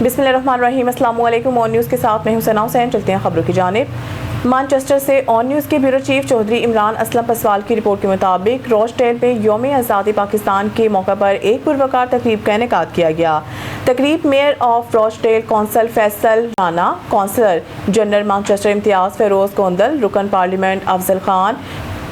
बिस्मिल्लाहिर्रहमानिर्रहीम। अस्सलामु अलैकुम। ऑन न्यूज़ के साथ मैं हुसैना हुसैन। चलते हैं खबरों की जानिब। मैनचेस्टर से ऑन न्यूज़ के ब्यूरो चीफ चौधरी इमरान असलम पसवाल की रिपोर्ट के मुताबिक रोचडेल में यौम आज़ादी पाकिस्तान के मौके पर एक पुरवकार तकरीब का इनेकाद किया गया। तकरीब mayor of Rochdale council Faisal Rana, counsellor general Manchester Imtiaz Feroz Kondal, रुकन पार्लियामेंट अफजल खान,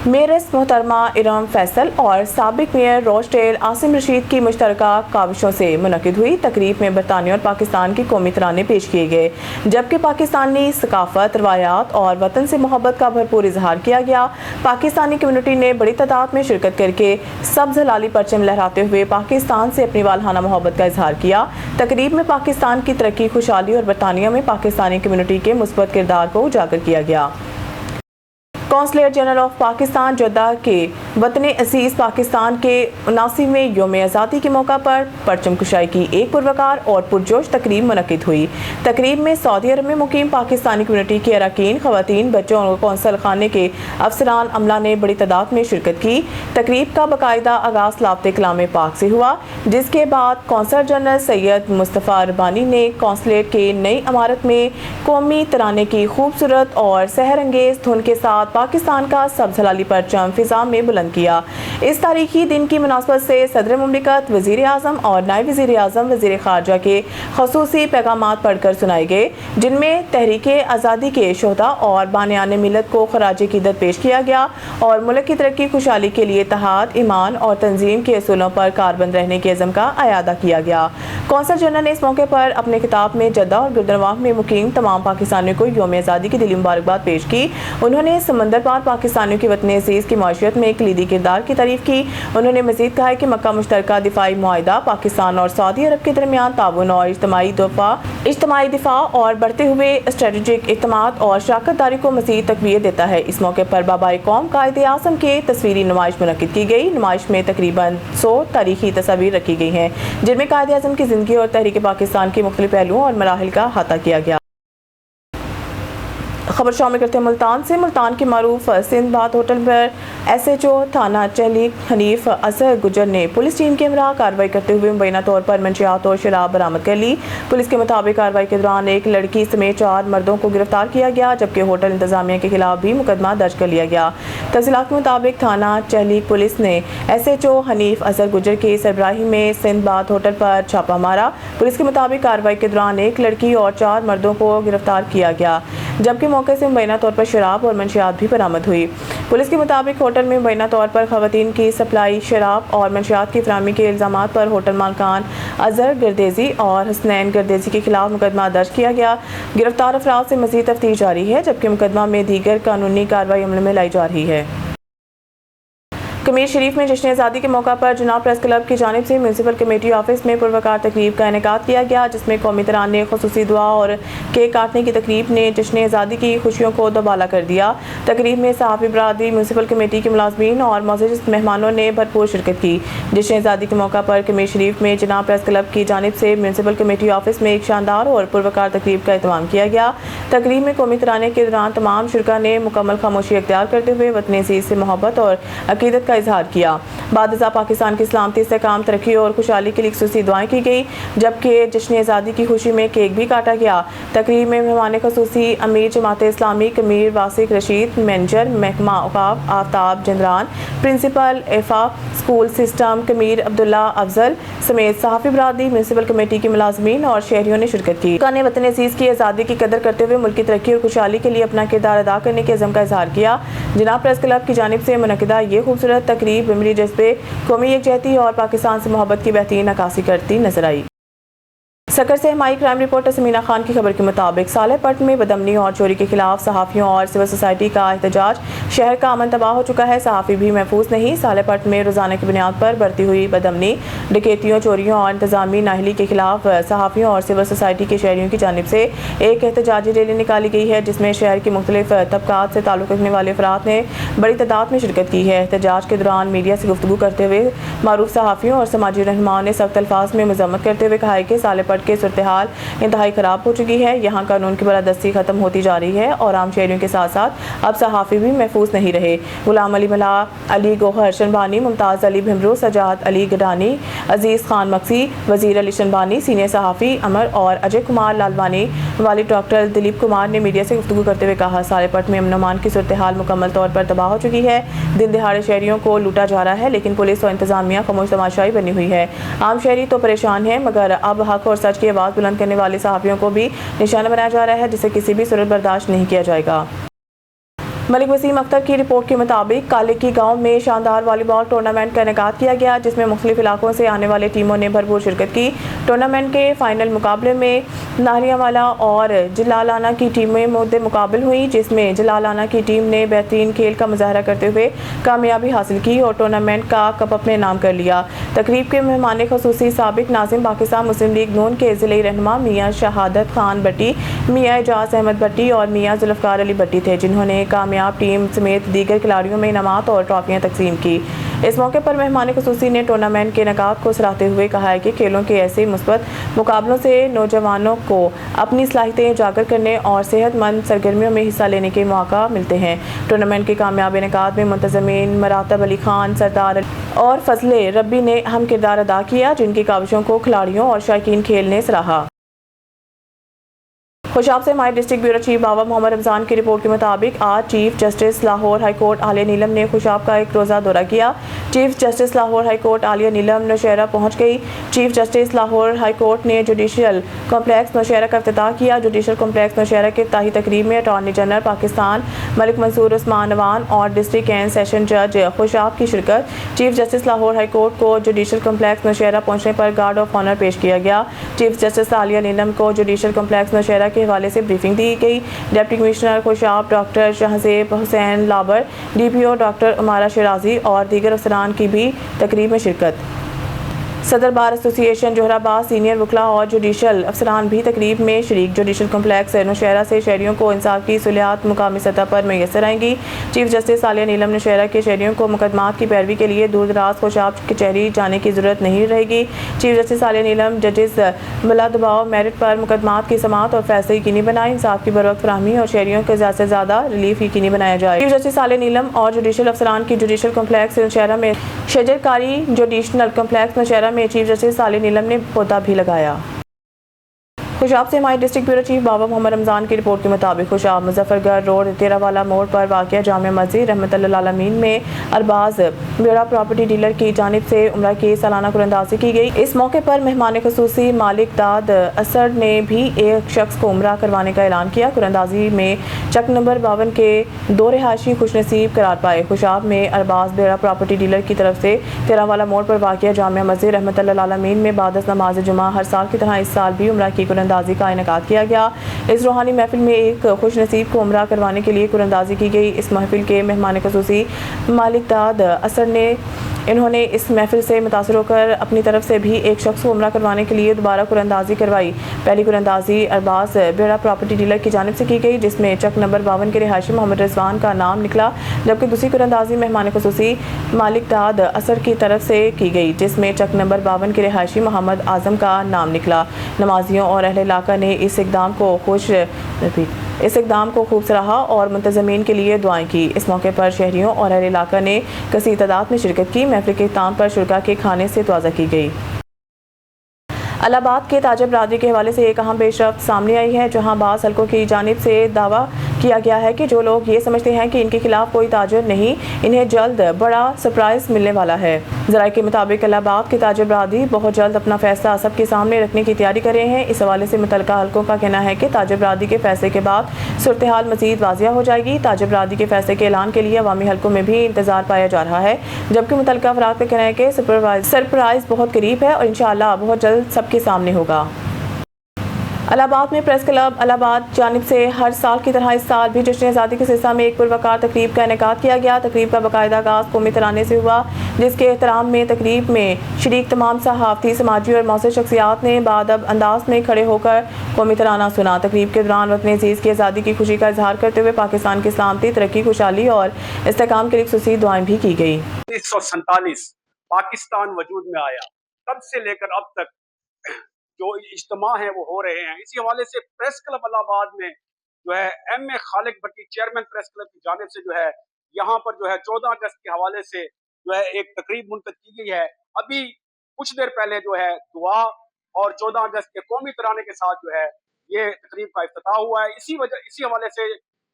मेयरस मोहतरमा इरम फैसल और साबिक मेयर रोचडेल आसिम रशीद की मुश्तरका काविशों से मुनक़िद हुई। तकरीब में बरतानिया और पाकिस्तान के कौमी तराने पेश किए गए, जबकि पाकिस्तानी सकाफत, रवायात और वतन से मोहब्बत का भरपूर इजहार किया गया। पाकिस्तानी कम्युनिटी ने बड़ी तादाद में शिरकत करके सब्ज़ हलाली परचम लहराते हुए पाकिस्तान से अपनी वालहाना मोहब्बत का इजहार किया। तकरीब में पाकिस्तान की तरक्की, खुशहाली और बरतानिया में पाकिस्तानी कम्युनिटी के मुस्बत किरदार को उजागर किया गया। Consul general of Pakistan Jeddah के वतन असीज़ पाकिस्तान के 79वें यौम आज़ादी के मौका पर परचम कुशाई की एक पुरवकार और पुरजोश तकरीब मुनक़िद हुई। तकरीब में सऊदी अरब में मुकीम पाकिस्तानी कम्युनिटी के अरकान, ख़वातीन, बच्चों और कौंसल खाने के अफसरान अमला ने बड़ी तादाद में शिरकत की। तकरीब का बाकायदा आगाज़ लाफ्ते कलाम पाक से हुआ, जिसके बाद कौंसलर जनरल सैयद मुस्तफ़ा रबानी ने कौंसलेट के नई इमारत में कौमी तराने की खूबसूरत और सहर अंगेज़ धुन के साथ पाकिस्तान का सब्ज़ हलाली परचम फिज़ा में बुलंद किया। इस तारीखी दिन की मुनासबत से सदर मुमलिकत, वज़ीर आज़म और नायब वज़ीर आज़म, वज़ीर ख़ारजा के ख़ुसूसी पैगामात पढ़कर सुनाए गए, जिनमें तहरीके आज़ादी के शोहदा और बानियाने मिलत को ख़राज क़ीदत पेश किया गया और मुल्क की तरक्की खुशहाली के लिए इत्तेहाद, ईमान और तंजीम के असूलों पर कारबंद रहने के अज़्म का अयादा किया गया। कौंसल जनरल ने इस मौके पर अपने खिताब में जद्दा और गुर्दनवाह में मुकीम तमाम पाकिस्तानियों को यौम आज़ादी की दिली मुबारकबाद पेश की। उन्होंने समंदर पार पाकिस्तानियों की वतन अज़ीज़ की माशियत में कलीदी किरदार की तारीफ की। उन्होंने मज़ीद कहा कि मक्का मुश्तरका दिफाई मुआहिदा पाकिस्तान और सऊदी अरब के दरमियान ताउन और इज्तिमाई दिफा और बढ़ते हुए स्ट्रेटेजिक इत्तेमाद और शराकतदारी को मज़ीद तक़वियत देता है। इस मौके पर बाबाए कौम कायदे आज़म के तस्वीरी नुमाइश मुनक़िद की गई। नुमाइश में तकरीबन 100 तारीखी तस्वीर रखी गई हैं, जिनमें कायदे आज़म की ज़िंदगी और तहरीक पाकिस्तान के मुख्तलिफ पहलुओं और मराहिल का अहाता किया गया। खबर शामिल करते हैं मुल्तान से। मुल्तान के मारूफ सिंध बात होटल पर SHO थाना चहली हनीफ असर गुजर ने पुलिस टीम के हमरा कार्रवाई करते हुए मुबैना तौर पर मंशियात और शराब बरामद कर ली। पुलिस के मुताबिक कार्रवाई के दौरान एक लड़की समेत 4 मर्दों को गिरफ्तार किया गया, जबकि होटल इंतजामिया के खिलाफ भी मुकदमा दर्ज कर लिया गया। तफसीलात के मुताबिक थाना चहली पुलिस ने SHO हनीफ असर गुजर की सरबराही में सिंध बात होटल पर छापा मारा। पुलिस के मुताबिक कार्रवाई के दौरान एक लड़की और 4 मर्दों को गिरफ्तार किया गया, जबकि मौके से मुबैना तौर पर शराब और मंशियात भी बरामद हुई। पुलिस के मुताबिक होटल में मुबैना तौर पर ख़वातीन की सप्लाई, शराब और मंशियात की फराहमी के इल्ज़ामात पर होटल मालकान अज़हर गर्देज़ी और हसनैन गर्देज़ी के खिलाफ मुकदमा दर्ज किया गया। गिरफ्तार अफराद से मज़ीद तफ्तीश जारी है, जबकि मुकदमा में दीगर कानूनी कार्रवाई अमल में लाई जा रही है। कमीर शरीफ में जश्न आज़ादी के मौका पर जनाब प्रेस क्लब की जानिब से म्यूनसिपल कमेटी ऑफिस में पुरवकार तकरीब का इनेकाद किया गया, जिसमें कौमी तराने, ख़ुसूसी दुआ और केक काटने की तकरीब ने जश्न आज़ादी की खुशियों को दोबाला कर दिया। तकरीब में सहाफ़ी बरादरी, म्यूनसिपल कमेटी के मुलाज़मीन और मोअज़्ज़ज़ मेहमानों ने भरपूर शिरकत की। जश्न आज़ादी के मौका पर कमीर शरीफ में जनाब प्रेस क्लब की जानिब से म्यूनसिपल कमेटी ऑफिस में एक शानदार और पुरवकार तकरीब का एहतमाम किया गया। तकरीब में कौमी तराने के दौरान तमाम शुरका ने मुकम्मल खामोशी अख्तियार करते हुए वतन अज़ीज़ से मोहब्बत और अक़ीदत का इजहार किया। बादशाह पाकिस्तान की सलामती, इस्तेहकाम, तरक्की और खुशहाली के लिए ख़ुसूसी दुआएं की गई, जबकि जश्न आज़ादी की खुशी में केक भी काटा गया। तकरीब में मेहमान ख़ुसूसी अमीर जमात इस्लामी कमीर वासिक रशीद, मैनेजर महकमा औक़ाफ़ आफ्ताब जंदरान, प्रिंसिपल एफा स्कूल सिस्टम कमीर अब्दुल्ला अफजल समेत सहाफ़ी बरादरी, म्यूनसिपल कमेटी के मुलाज़मीन और शहरियों ने शिरकत की। ने वतन अज़ीज़ की आज़ादी की कदर करते हुए मुल्क की तरक्की और खुशहाली के लिए अपना किरदार अदा करने के अज़्म का इजहार किया। जनाब प्रेस क्लब की जानिब से मुनक़िदा ये खूबसूरत तकरीब मिली जज्बे, कौमी यकजहती और पाकिस्तान से मोहब्बत की बेहतरीन अक्कासी करती नजर आई। सकर से हमारी क्राइम रिपोर्टर समीना खान की खबर के मुताबिक सालेपट में बदमनी और चोरी के खिलाफ सहाफ़ियों और सिविल सोसाइटी का एहतजाज, शहर का अमन तबाह हो चुका है, सहाफ़ी भी महफूज नहीं। सालेपट में रोज़ाना की बुनियाद पर बढ़ती हुई बदमनी, डकैतियों, चोरियों और इंतजामी नाहली के खिलाफ सहाफ़ियों और सिविल सोसाइटी के शहरियों की जानिब से एक एहतजाजी रैली निकाली गई है, जिसमें शहर के मुख्तलिफ तबकात से ताल्लुक़ रखने वाले अफराद ने बड़ी तादाद में शिरकत की है। एहतजाज के दौरान मीडिया से गुफ्तगू करते हुए मारूफ सहाफ़ियों और समाजी रहनुमाओं ने सख्त अल्फाज में मज़म्मत करते हुए कहा है कि सालेपट की सूरत-ए-हाल इंतहाई ख़राब हो चुकी है। यहाँ कानून की बालादस्ती ख़त्म होती जा रही है और आम शहरियों के साथ साथ अब सहाफ़ी भी महफूज नहीं रहे। गुलाम अली मल्लाह, अली गौहर शनबानी, मुमताज़ अली भिमरू, सजाद अली गडानी, अजीज़ खान मक्सी, वज़ीर अली शनबानी, सीनियर सहाफ़ी अमर और अजय कुमार लालवानी, वालिद डॉक्टर दिलीप कुमार ने मीडिया से गुफ्तगू करते हुए कहा, सालेपट में अमन-अमान की सूरत-ए-हाल मुकम्मल तौर पर तबाह हो चुकी है। दिन दिहाड़े शहरियों को लूटा जा रहा है, लेकिन पुलिस और इंतजामिया खामोश तमाशाई बनी हुई है। आम शहरी तो परेशान हैं, मगर अब हक और सच की आवाज़ बुलंद करने वाले सहाफ़ियों को भी निशाना बनाया जा रहा है, जिसे किसी भी सूरत बर्दाश्त नहीं किया जाएगा। मलिक वसीम अख्तर की रिपोर्ट के मुताबिक कालिकी गांव में शानदार वॉलीबॉल टूर्नामेंट का इनेकाद किया गया, जिसमें मुख्तलिफ इलाकों से आने वाले टीमों ने भरपूर शिरकत की। टूर्नामेंट के फाइनल मुकाबले में नारियावाला और जलालाना की टीमें मुद्दे मुकाबल हुई, जिसमें जलालाना की टीम ने बेहतरीन खेल का मुजाहरा करते हुए कामयाबी हासिल की और टूर्नामेंट का कप अपने नाम कर लिया। तकरीब के मेहमान ख़ुसूसी साबिक नाज़िम पाकिस्तान मुस्लिम लीग नून के ज़िले रहनुमा मियाँ शहादत खान भट्टी, मियाँ एजाज अहमद भट्टी और मियाँ जुल्फ़कार अली भट्टी थे, जिन्होंने कामयाब टीम समेत दीगर खिलाड़ियों में इनामात और ट्रॉफियां तकसीम की। इस मौके पर मेहमान ख़ुसूसी ने टूर्नामेंट के इनेकाद को सराहते हुए कहा है कि खेलों के ऐसे मुस्बत मुकाबलों से नौजवानों को अपनी सलाहियतें उजागर करने और सेहतमंद सरगर्मियों में हिस्सा लेने के मौका मिलते हैं। टूर्नामेंट के कामयाब इनेकाद में मुंतज़मीन मरातब अली खान, सरदार और फजले रब्बी ने अहम किरदार अदा किया, जिनकी काविशों को खिलाड़ियों और शायकीन खेल ने सराहा। खुशाब से हमारे district bureau chief Baba Mohammad Ramzan की रिपोर्ट के मुताबिक आज chief justice Lahore high court आलिया नीलम ने खुशाब का एक रोज़ा दौरा किया। Chief justice Lahore high court आलिया नीलम नौशहरा पहुंच गई। Chief justice Lahore high court ने जुडिशल कॉम्प्लेक्स नौशहरा का इफ्तिताह किया। जुडिशल कॉम्प्लेक्स नौशहरा के इफ्तिताही तकरीब में अटॉर्नी जनरल पाकिस्तान मलिक मंसूर उस्मान अवान और डिस्ट्रिक्ट एंड सेशन जज खुशाब की शिरकत। Chief justice Lahore high court को जुडिशल कॉम्प्लेक्स नौशहरा पहुंचने पर गार्ड ऑफ ऑनर पेश किया गया। चीफ जस्टिस आलिया नीलम को जुडिशल कॉम्प्लेक्स नौशहरा के हवाले से ब्रीफिंग दी गई। Deputy commissioner Khushab doctor Shahzeb Hussain Labar, DPO doctor Umara Shirazi और दीगर अफसरान की भी तकरीब में शिरकत। सदर बार एसोसिएशन जोहराबाद, सीनियर वकला और जुडिशल अफसरान भी तकरीब में शरीक। जुडिशल कॉम्प्लेक्स नौशहरा से शहरियों को इंसाफ की सहूलियात मुकामी सतह पर मैसर आएंगी। चीफ जस्टिस आलिया नीलम ने शहरा के शहरियों को मुकदमात की पैरवी के लिए दूर दराज खुशाब कचहरी जाने की ज़रूरत नहीं रहेगी। चीफ जस्टिस आलिया नीलम जजेस बिला दबाव मेरिट पर मुकदमात की समाअत और फैसले यकीनी बनाए, इंसाफ की बरवक्त फराहमी और शहरियों को ज़्यादा से ज़्यादा रिलीफ यकीनी बनाया जाए। चीफ जस्टिस आलिया नीलम और जुडिशल अफसरान की जुडिशल कॉम्प्लेक्स नौशहरा में शजरकारी जुडिशनल कॉम्प्लेक्स नौशहरा में चीफ जस्टिस आलिया नीलम ने पौधा भी लगाया। खुशाब से हमारे district bureau chief Baba Mohammad Ramzan की रिपोर्ट के मुताबिक खुशाब मुजफ्फरगढ़ रोड तेरावाला मोड़ पर वाक़िया जामिया मस्जिद रहमतुल्लाह आलमीन में अरबाज ब्यूरा प्रॉपर्टी डीलर की जानिब से उम्रा की सालाना कुरंदाजी की गई। इस मौके पर मेहमान ख़ुसूसी मालिक दाद असर ने भी एक शख्स को उम्रा करवाने का ऐलान किया। कुरंदाजी में चक नंबर 52 के 2 रिहायशी खुशनसीब करार पाए। खुशाब में अरबाज ब्यूरा प्रॉपर्टी डीलर की तरफ से तेरावाला मोड़ पर वाक़िया जामिया मस्जिद रहमतुल्लाह आलमीन में बाद नमाज जुमा हर साल की तरह इस साल भी उम्रा की कुरंदाजी का इनेकाद किया गया। इस रूहानी महफिल में एक खुश नसीब को उम्रा करवाने के लिए कुरंदाजी की गई। इस महफिल के मेहमान ख़ुसूसी मालिक दाद असर ने इन्होंने इस महफिल से मुतासर होकर अपनी तरफ से भी एक शख्स को उम्रा करवाने के लिए दोबारा कुरंदाजी करवाई। पहली कुरंदाजी अरबाज बेड़ा प्रॉपर्टी डीलर की जानिब से की गई, जिसमें चक नंबर 52 के रिहायशी मोहम्मद रिजवान का नाम निकला, जबकि दूसरी कुरंदाजी मेहमान ख़ुसूसी मालिक दाद असर की तरफ से की गई, जिसमें चक नंबर 52 के रिहायशी मोहम्मद आजम का नाम निकला। नमाजियों और अहले इलाका ने इस इक़दाम को खूब सराहा और मुंतज़मीन के लिए दुआएं की। इस मौके पर शहरियों और अहले इलाका ने कसीर तादाद में शिरकत की। महफिल के इख्तिताम पर शुरका के खाने से तवाज़ा की गई। इलाहाबाद के ताजिर बरादरी के हवाले से एक अहम पेशरफ्त सामने आई है, जहां बाज़ हल्कों की जानिब से दावा किया गया है कि जो लोग ये समझते हैं कि इनके खिलाफ कोई ताजिर नहीं, इन्हें जल्द बड़ा सरप्राइज़ मिलने वाला है। ज़राए के मुताबिक इलाहाबाद के ताजिर बरादरी बहुत जल्द अपना फैसला सबके सामने रखने की तैयारी कर रहे हैं। इस हवाले से मुतल्लिका हल्कों का कहना है कि ताजिर बरादरी के फैसले के बाद सूरत हाल मज़ीद वाज़िया हो जाएगी। ताजिर बरादरी के फैसले के ऐलान के लिए अवामी हल्कों में भी इंतजार पाया जा रहा है, जबकि मुतल्लिका अफराद का कहना है कि सरप्राइज़ बहुत करीब है और इंशाअल्लाह बहुत जल्द सबके सामने होगा। इलाहाबाद में प्रेस क्लब इलाहाबाद जानिब से हर साल की तरह इस साल भी जश्न आज़ादी के सिलसिले में एक पुरवकार तकरीब का इनेकाद किया गया। तकरीब का बाकायदा आगाज़ कौमी तराने से हुआ, जिसके एहतराम में तकरीब में शरीक तमाम सहाफ़ती, समाजी और मौसर शख्सियात ने बाअदब अंदाज में खड़े होकर कौमी तराना सुना। तकरीब के दौरान वतन अज़ीज़ की आज़ादी की खुशी का इजहार करते हुए पाकिस्तान की सलामती, तरक्की, खुशहाली और इस्तेहकाम के लिए खुसूसी दुआएं भी की गई। 1947 पाकिस्तान वजूद में आया, तब से लेकर अब तक جو اجتماع ہیں وہ ہو رہے ہیں. اسی حوالے سے پریس کلب الہ آباد میں جو ہے ایم اے خالق بٹی چیئرمین پریس کلب کی جانب سے جو ہے یہاں پر جو ہے 14 اگست کے حوالے سے جو ہے ایک تقریب منعقد کی گئی ہے. ابھی کچھ دیر پہلے جو ہے دعا اور 14 اگست کے قومی ترانے کے ساتھ جو ہے یہ تقریب کا افتتاح ہوا ہے. اسی حوالے سے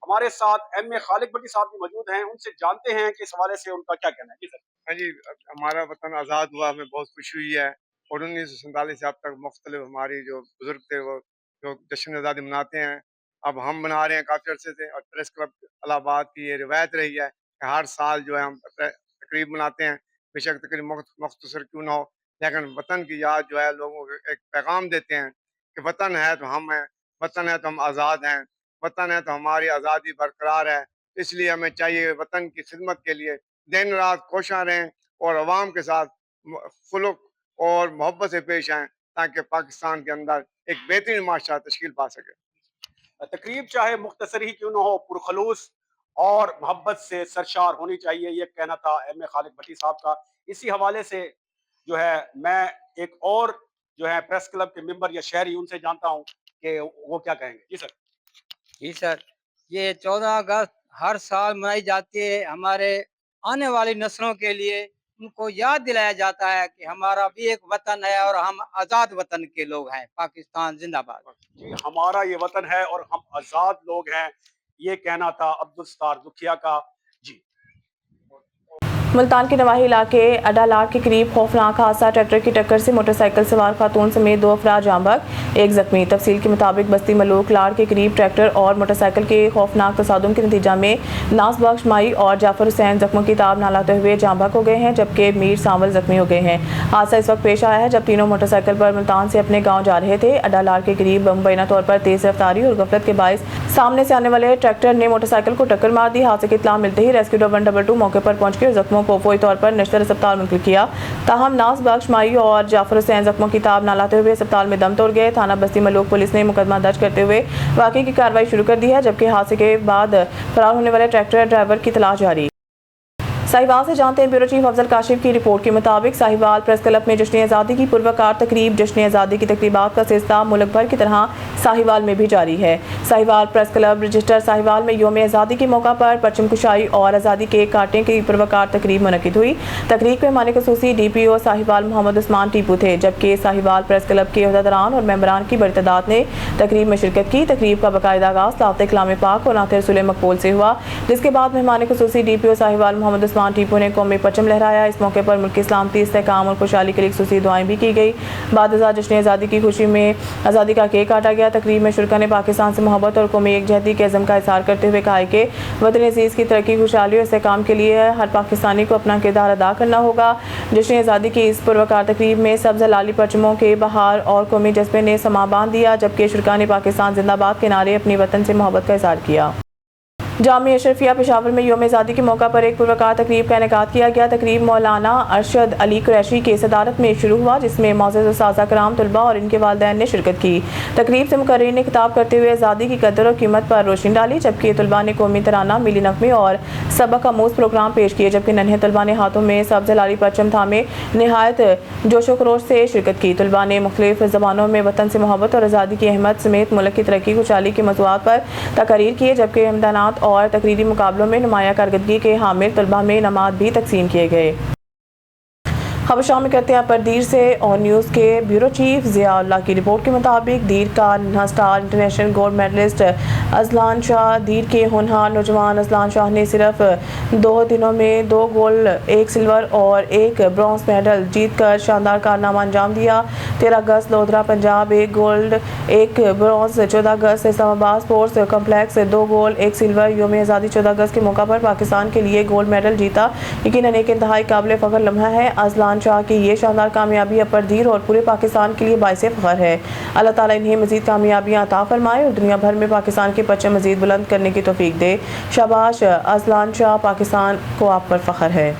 ہمارے ساتھ ایم اے خالق بٹی صاحب بھی موجود ہیں. ان سے جانتے ہیں کہ اس حوالے سے ان کا کیا کہنا ہے. جی سر. ہاں جی، ہمارا وطن آزاد ہوا، ہمیں بہت خوشی ہوئی ہے. اور 1947 سے اب تک مختلف ہماری جو بزرگ تھے وہ جو جشن آزادی مناتے ہیں، اب ہم منا رہے ہیں کافی عرصے سے. اور پریس کلب الہ آباد کی یہ روایت رہی ہے کہ ہر سال جو ہے ہم تقریب مناتے ہیں. بے شک تقریب مختصر کیوں نہ ہو، لیکن وطن کی یاد جو ہے لوگوں کو ایک پیغام دیتے ہیں کہ وطن ہے تو ہم ہیں، وطن ہے تو ہم آزاد ہیں، وطن ہے تو ہماری آزادی برقرار ہے. اس لیے ہمیں چاہیے وطن کی خدمت کے لیے دن رات کوشاں رہیں اور عوام کے ساتھ خلق اور محبت سے پیش آئیں تاکہ پاکستان کے اندر ایک بہترین معاشرہ تشکیل پا سکے. تقریب چاہے مختصر ہی کیوں نہ ہو، پرخلوص اور محبت سے سرشار ہونی چاہیے، یہ کہنا تھا ایم اے خالق بٹی صاحب کا. اسی حوالے سے جو ہے میں ایک اور جو ہے پریس کلب کے ممبر یا شہری ان سے جانتا ہوں کہ وہ کیا کہیں گے. جی سر. جی سر، یہ 14 اگست ہر سال منائی جاتی ہے. ہمارے آنے والی نسلوں کے لیے ان کو یاد دلایا جاتا ہے کہ ہمارا بھی ایک وطن ہے اور ہم آزاد وطن کے لوگ ہیں. پاکستان زندہ باد. جی، ہمارا یہ وطن ہے اور ہم آزاد لوگ ہیں، یہ کہنا تھا عبدالستار دکھیا کا. جی. ملتان کے نواحی علاقے اڈالار کے قریب خوفناک حادثہ، ٹریکٹر کی ٹکر سے موٹر سائیکل سوار خاتون سمیت 2 افراد جاں بحق، 1 زخمی. تفصیل کے مطابق بستی ملوک لاڑ کے قریب ٹریکٹر اور موٹر سائیکل کے خوفناک تصادم کے نتیجہ میں ناز بخش مائی اور جعفر حسین زخموں کی تاب نہ لاتے ہوئے جاں بحق ہو گئے ہیں، جبکہ میر سانول زخمی ہو گئے ہیں. حادثہ اس وقت پیش آیا ہے جب تینوں موٹر سائیکل پر ملتان سے اپنے گاؤں جا رہے تھے. اڈالار کے قریب مبینہ طور پر تیز رفتاری اور غفلت کے باعث سامنے سے آنے والے ٹریکٹر نے موٹر سائیکل کو ٹکر مار دی. حادثے کی اطلاع ملتے ہی ریسکیو 122 موقع پر پہنچ کے زخموں کو فوری طور پر نشتر اسپتال منتقل کیا. تاہم ناز بخش مائی اور جعفر حسین زخموں کی تاب نہ لاتے ہوئے اسپتال میں دم توڑ گئے. تھانہ بستی ملوک پولیس نے مقدمہ درج کرتے ہوئے واقعے کی کارروائی شروع کر دی ہے، جبکہ حادثے کے بعد فرار ہونے والے ٹریکٹر ڈرائیور کی تلاش جاری. ساہیوال سے جانتے ہیں بیورو چیف افضل کاشف کی رپورٹ کے مطابق ساہیوال پریس کلب میں جشن آزادی کی پروقار تقریب. جشن آزادی کی تقریبات کا سلسلہ ملک بھر کی طرح ساہیوال میں بھی جاری ہے. Sahiwal press club register Sahiwal میں یوم آزادی کے موقع پر پرچم کشائی اور آزادی کیک کاٹنے کی پروقار تقریب منعقد ہوئی. تقریب کے مہمان خصوصی ڈی پی او ساہیوال محمد عثمان ٹیپو تھے، جبکہ ساہیوال پریس کلب کے عہدیداران اور ممبران کی بڑی تعداد نے تقریب میں شرکت کی. تقریب کا باقاعدہ آغاز لاوت کلام پاک اور نعت رسول مقبول سے ہوا، جس کے بعد مہمان خصوصی ڈی پی او ساہیوال محمد عثمان ٹیپو نے قومی پرچم لہرایا. اس موقع پر ملک کی سلامتی، استحکام اور خوشحالی کے لیے خصوصی دعائیں بھی کی گئی. بعد ازاں جشن آزادی کی خوشی میں آزادی کا کیک کاٹا گیا. تقریب میں شرکا نے پاکستان سے محبت اور قومی یکجہتی کے عزم کا اظہار کرتے ہوئے کہا کہ وطن عزیز کی ترقی، خوشحالی اور استحکام کے لیے ہر پاکستانی کو اپنا کردار ادا کرنا ہوگا. جشن آزادی کی اس پروقار تقریب میں سبز ہلالی پرچموں کے بہار اور قومی جذبے نے سما باندھ دیا، جبکہ شرکا نے پاکستان زندہ باد کے نعرے اپنی وطن سے محبت کا اظہار کیا. جامعہ اشرفیہ پشاور میں یوم آزادی کے موقع پر ایک پروقار تقریب کا انعقاد کیا گیا. تقریب مولانا ارشد علی قریشی کی صدارت میں شروع ہوا، جس میں معزز اساتذہ کرام، طلباء اور ان کے والدین نے شرکت کی. تقریب سے مقررین نے خطاب کرتے ہوئے آزادی کی قدر اور قیمت پر روشنی ڈالی، جبکہ طلباء نے قومی ترانہ، ملی نغمے اور سبق آموز پروگرام پیش کیے، جبکہ ننھے طلباء نے ہاتھوں میں سبز ہلالی پرچم تھامے نہایت جوش و خروش سے شرکت کی. طلباء نے مختلف زبانوں میں وطن سے محبت اور آزادی کی اہمیت سمیت ملک کی ترقی، خوشحالی کے موضوعات پر تقاریر کیے، جبکہ امتحانات اور تقریری مقابلوں میں نمایاں کارکردگی کے حامل طلباء میں انعامات بھی تقسیم کیے گئے. خبر شامل کرتے ہیں پر دیر سے اور نیوز کے بیورو چیف ضیاء اللہ کی رپورٹ کے مطابق دیر کا ننھا star international gold medallist Azlan Shah. Dir کے ہونہار نوجوان اذلان شاہ نے صرف 2 دنوں میں 2 گولڈ، 1 سلور اور 1 برونز میڈل جیت کر شاندار کارنامہ انجام دیا. 13 اگست لودھرا پنجاب 1 گولڈ 1 برونز، 14 اگست اسلام آباد اسپورٹس کمپلیکس 2 گولڈ 1 سلور. یوم آزادی 14 اگست کے موقع پر پاکستان کے لیے گولڈ میڈل جیتا یقیناً ایک انتہائی قابل فخر لمحہ ہے. اذلان شاہ کی یہ شاندار کامیابی اپردیر اور پورے پاکستان کے لیے باعث فخر ہے. اللہ تعالیٰ انہیں مزید کامیابیاں عطا فرمائے اور دنیا بھر میں پاکستان کے پرچم مزید بلند کرنے کی توفیق دے. شاباش اذلان شاہ، پاکستان کو آپ پر فخر ہے.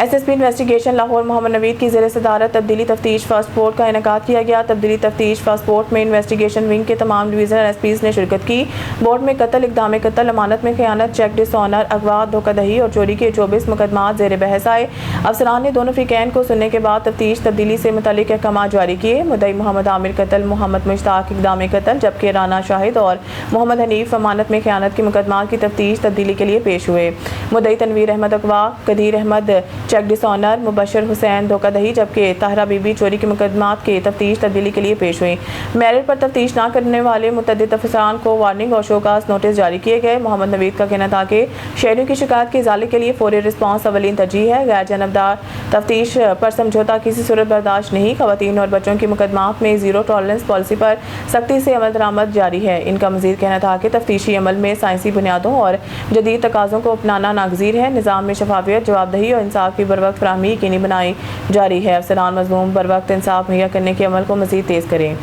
SSP انویسٹیگیشن لاہور محمد نوید کی زیر صدارت تبدیلی تفتیش فاسٹ بورڈ کا انعقاد کیا گیا۔ تبدیلی تفتیش فاسٹ بورڈ میں انویسٹیگیشن ونگ کے تمام ڈویژنل SPs نے شرکت کی۔ بورڈ میں قتل، اقدام قتل، امانت میں خیانت، چیک ڈس آنر، اغوا، دھوکہ دہی اور چوری کے 24 مقدمات زیر بحث آئے۔ افسران نے دونوں فریقین کو سننے کے بعد تفتیش تبدیلی سے متعلق احکامات جاری کیے۔ مدعی محمد عامر قتل، محمد مشتاق اقدام قتل، جبکہ رانا شاہد اور محمد حنیف امانت میں خیانت کے مقدمات کی تفتیش تبدیلی کے لیے پیش ہوئے۔ مدعی تنویر احمد اغوا، قدیر احمد چیک ڈس آنر، مبشر حسین دھوکہ دہی، جبکہ طاہرہ بی بی چوری کے مقدمات کی تفتیش تبدیلی کے لیے پیش ہوئی۔ میرٹ پر تفتیش نہ کرنے والے متعدد افسران کو وارننگ اور شوکاز نوٹس جاری کیے گئے۔ محمد نوید کا کہنا تھا کہ شہریوں کی شکایت کے ازالے کے لیے فوری رسپانس اولین ترجیح ہے۔ غیر جانبدار تفتیش پر سمجھوتا کسی صورت برداشت نہیں۔ خواتین اور بچوں کے مقدمات میں زیرو ٹالرنس پالیسی پر سختی سے عمل درآمد جاری ہے۔ ان کا مزید کہنا تھا کہ تفتیشی عمل میں سائنسی بنیادوں اور جدید تقاضوں کو اپنانا ناگزیر ہے۔ نظام میں شفافیت، جواب دہی اور انصاف کی بروقت فراہمی یقینی بنائی جاری ہے۔ افسران مظلوم بروقت انصاف مہیا کرنے کے عمل کو مزید تیز کریں۔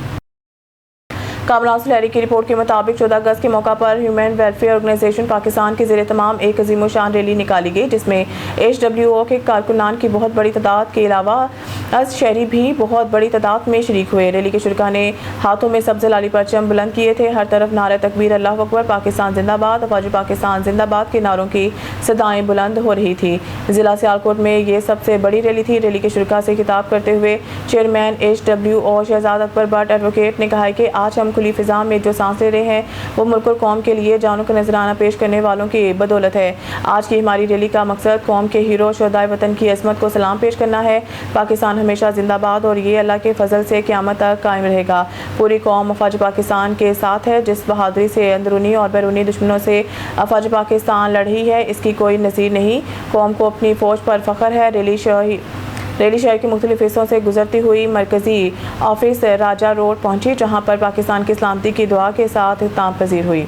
کامران سلیری کی رپورٹ کے مطابق 14 اگست کے موقع پر ہیومن ویلفیئر آرگنائزیشن پاکستان کے زیر تمام ایک عظیم الشان ریلی نکالی گئی، جس میں HWO کے کارکنان کی بہت بڑی تعداد کے علاوہ شہری بھی بہت بڑی تعداد میں شریک ہوئے۔ ریلی کے شرکاء نے ہاتھوں میں سبز لالی پرچم بلند کیے تھے۔ ہر طرف نعرہ تکبیر، اللہ اکبر، پاکستان زندہ باد، افواج پاکستان زندہ باد کے نعروں کی صدائیں بلند ہو رہی تھی۔ ضلع سیالکوٹ میں یہ سب سے بڑی ریلی تھی۔ ریلی کے شرکاء سے خطاب کرتے ہوئے chairman HWO Shahzad Akbar but advocate نے کہا کہ آج ہم کھلی فضا میں جو سانس لے رہے ہیں وہ ملک اور قوم کے لیے جانوں کا نذرانہ پیش کرنے والوں کی بدولت ہے۔ آج کی ہماری ریلی کا مقصد قوم کے ہیرو شہدائے وطن کی عظمت کو سلام پیش کرنا ہے۔ پاکستان ہمیشہ زندہ باد اور یہ اللہ کے فضل سے قیامت تک قائم رہے گا۔ پوری قوم افواج پاکستان کے ساتھ ہے۔ جس بہادری سے اندرونی اور بیرونی دشمنوں سے افواج پاکستان لڑ رہی ہے اس کی کوئی نظیر نہیں۔ قوم کو اپنی فوج پر فخر ہے۔ ریلی شہر کے مختلف حصوں سے گزرتی ہوئی مرکزی آفس راجہ روڈ پہنچی، جہاں پر پاکستان کی سلامتی کی دعا کے ساتھ اختتام پذیر ہوئی۔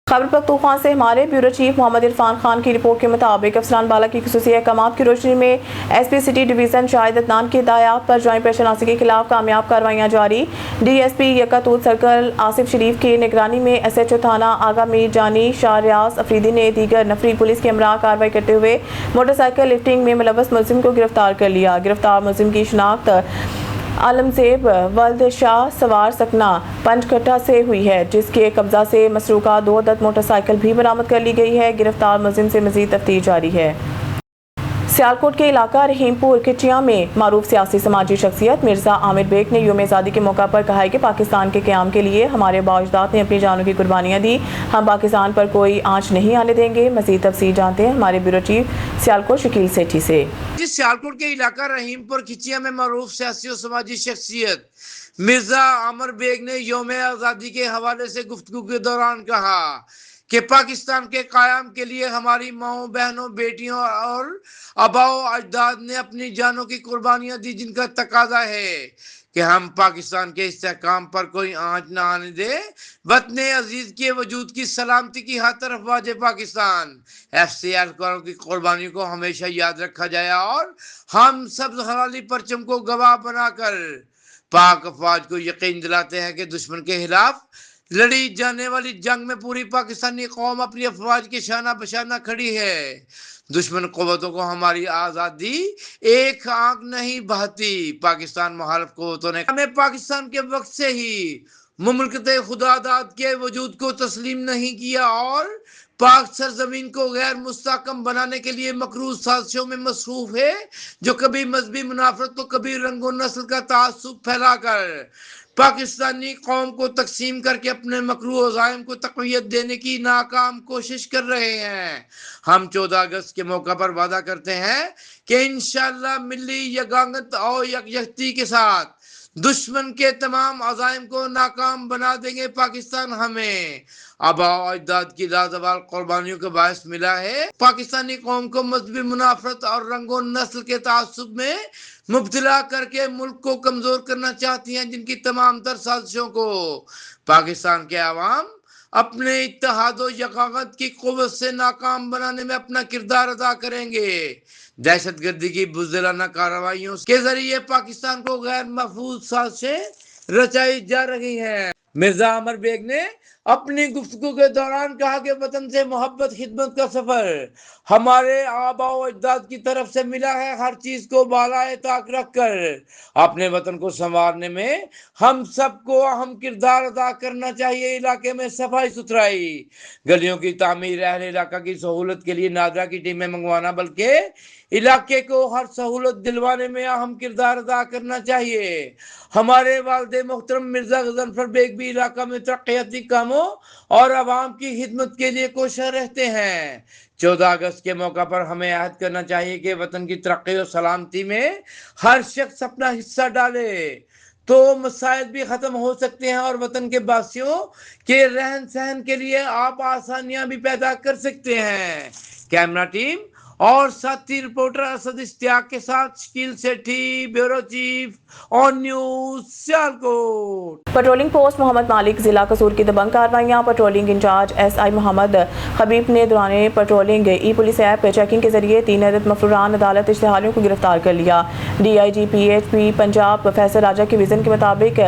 خیبر پختونخوا سے ہمارے بیورو چیف محمد عرفان خان کی رپورٹ کے مطابق افسران بالا کی خصوصی احکامات کی روشنی میں SP سٹی ڈویژن شاہد عدنان کی ہدایات پر جوائنٹ پیشناسی کے خلاف کامیاب کارروائیاں جاری۔ DSP یکاتوت سرکل آصف شریف کی نگرانی میں SHO تھانہ آغا میر جانی شاہ ریاض افریدی نے دیگر نفری پولیس کے ہمراہ کارروائی کرتے ہوئے موٹر سائیکل لفٹنگ میں ملوث ملزم کو گرفتار کر لیا۔ گرفتار ملزم کی شناخت عالمزیب ولد شاہ سوار سکنہ پنجکٹھا سے ہوئی ہے، جس کے قبضہ سے مسروقہ 2 عدد موٹر سائیکل بھی برآمد کر لی گئی ہے۔ گرفتار ملزم سے مزید تفتیش جاری ہے۔ سیالکوٹ کے علاقہ رحیم پور کچیاں میں معروف سیاسی سماجی شخصیت مرزا عامر بیگ نے یوم آزادی کے موقع پر کہا ہے کہ پاکستان کے قیام کے لیے ہمارے آباء و اجداد نے اپنی جانوں کی قربانیاں دی، ہم پاکستان پر کوئی آنچ نہیں آنے دیں گے۔ مزید تفصیل جانتے ہیں ہمارے بیورو چیف سیالکوٹ شکیل سیٹھی سے۔ سیالکوٹ کے علاقہ رحیم پور کھچیا میں معروف سیاسی و سماجی شخصیت مرزا عامر بیگ نے یوم آزادی کے حوالے سے گفتگو کے دوران کہا کہ پاکستان کے قیام کے لیے ہماری ماؤں، بہنوں، بیٹیوں اور آباء و اجداد نے اپنی جانوں کی قربانیاں دی، جن کا تقاضا ہے کہ ہم پاکستان کے استحکام پر کوئی آنچ نہ آنے دے۔ وطن عزیز کے وجود کی سلامتی کی خاطر افواج پاکستان FCL کی قربانی کو ہمیشہ یاد رکھا جائے اور ہم سب حلالی پرچم کو گواہ بنا کر پاک افواج کو یقین دلاتے ہیں کہ دشمن کے خلاف لڑی جانے والی جنگ میں پوری پاکستانی قوم اپنی افواج کے شانہ بشانہ کھڑی ہے۔ دشمن قوتوں کو ہماری آزادی ایک آنکھ نہیں بہتی۔ پاکستان مخالف قوتوں نے ہمیں پاکستان کے وقت سے ہی مملکت خدا داد کے وجود کو تسلیم نہیں کیا اور پاک سرزمین کو غیر مستحکم بنانے کے لیے مکروہ سازشوں میں مصروف ہے، جو کبھی مذہبی منافرت تو کبھی رنگ و نسل کا تعصب پھیلا کر پاکستانی قوم کو تقسیم کر کے اپنے مکروہ عزائم کو تقویت دینے کی ناکام کوشش کر رہے ہیں۔ ہم 14 اگست کے موقع پر وعدہ کرتے ہیں کہ انشاءاللہ ملی یگانگت اور یکجہتی کے ساتھ دشمن کے تمام عزائم کو ناکام بنا دیں گے۔ پاکستان ہمیں آباء و اجداد کی لازوال قربانیوں کا باعث ملا ہے۔ پاکستانی قوم کو مذہبی منافرت اور رنگ و نسل کے تعصب میں مبتلا کر کے ملک کو کمزور کرنا چاہتی ہیں، جن کی تمام تر سازشوں کو پاکستان کے عوام اپنے اتحاد و یگانگت کی قوت سے ناکام بنانے میں اپنا کردار ادا کریں گے۔ دہشت گردی کی بزدلانہ کارروائیوں کے ذریعے پاکستان کو غیر محفوظ سازشیں رچائی جا رہی ہیں۔ मिर्जा अमर बेग ने अपनी गुफ्तगू के दौरान कहा कि वतन से मोहब्बत खिदमत का सफर हमारे आबा व अजदाद की तरफ से मिला है। हर चीज को बालाए ताक रख कर अपने वतन को संवारने में हम सबको अहम किरदार अदा करना चाहिए। इलाके में सफाई सुथराई, गलियों की तामीर, अहले इलाका की सहूलत के लिए नादरा की टीमें मंगवाना, बल्कि इलाके को हर सहूलत दिलवाने में अहम किरदार अदा करना चाहिए। हमारे वालिद मोहतरम मिर्जा गजनफर बेग भी इलाका में तरक्याती कामों और आवाम की खिदमत के लिए कोशिश रहते हैं। 14 अगस्त के मौका पर हमें अहद करना चाहिए कि वतन की तरक्की और सलामती में हर शख्स अपना हिस्सा डाले तो मसाइल भी खत्म हो सकते हैं और वतन के वासियों के रहन सहन के लिए आप आसानियां भी पैदा कर सकते हैं। कैमरा टीम और साथी रिपोर्टर असद इश्तियाक के साथ Shakeel Sethi, bureau chief on news Sialkot. Patrolling post Mohammad Malik जिला कसूर की दबंग कार्रवाइयां। Patrolling incharge SI Mohammad Khabib ने दौरान पेट्रोलिंग पुलिस ऐप चेकिंग के जरिए 3 अदद मफरूरान अदालत इश्तिहारियों को गिरफ्तार कर लिया। DIG PHP Punjab professor Raja के विजन के मुताबिक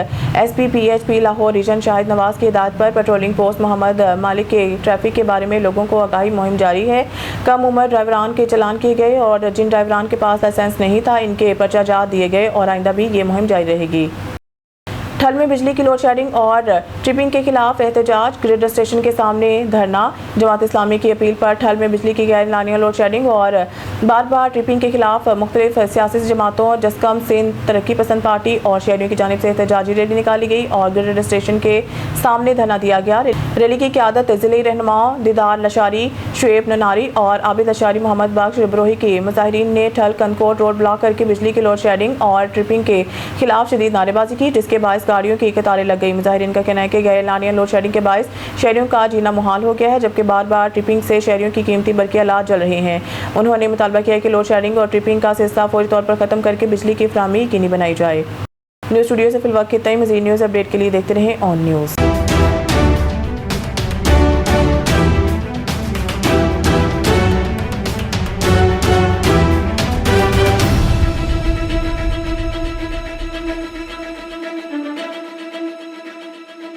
SP PHP Lahore region Shahid Nawaz की हिदायत पर पेट्रोलिंग पोस्ट मोहम्मद मालिक के ट्रैफिक के बारे में लोगों को आगाही मुहिम जारी है। कम उम्र ड्राइवरान के चलान किए गए और जिन ड्राइवरान के पास लाइसेंस नहीं था इनके पर्चा जात दिए गए और आइंदा भी ये मुहिम जारी रहेगी। ठल में बिजली की लोड शेडिंग और ट्रिपिंग के खिलाफ एहतजाज। ग्रिड स्टेशन के सामने धरना। जमात इस्लामी की अपील पर ठल में बिजली की गैर लानिया लोड शेडिंग और बार बार ट्रिपिंग के खिलाफ मुख्तलिफ सियासी जमातों, जस्कम सिंध तरक्की पसंद पार्टी और शहरियों की जानिब से एहतजाजी रैली निकाली गई और ग्रिड स्टेशन के सामने धरना दिया गया। रैली की क़यादत ज़िले रहनुमा दीदार लशारी, शुएब ननारी और आबिद लशारी मोहम्मद बख्श रिब्रोही की। मुजाहिरीन ने ठल कनकोट रोड ब्लॉक करके बिजली की लोड शेडिंग और ट्रिपिंग के खिलाफ शदीद नारेबाजी की, जिसके बायस गाड़ियों की कतारें लग गई। मुजाहिरीन का कहना है कि गैर लानिया लोड शेडिंग के बायस शहरियों का जीना मुहाल हो गया है, जबकि बार बार ट्रिपिंग से शहरियों की कीमती बरक़ियात जल रहे हैं। उन्होंने मुतालबा किया कि लोड शेडिंग और ट्रिपिंग का सिलसिला फौरी तौर पर ख़त्म करके बिजली की फराहमी यकीनी बनाई जाए। न्यूज़ स्टूडियो से फिलहाल इतना ही। मज़ीद न्यूज़ अपडेट के लिए देखते रहें ऑन न्यूज़।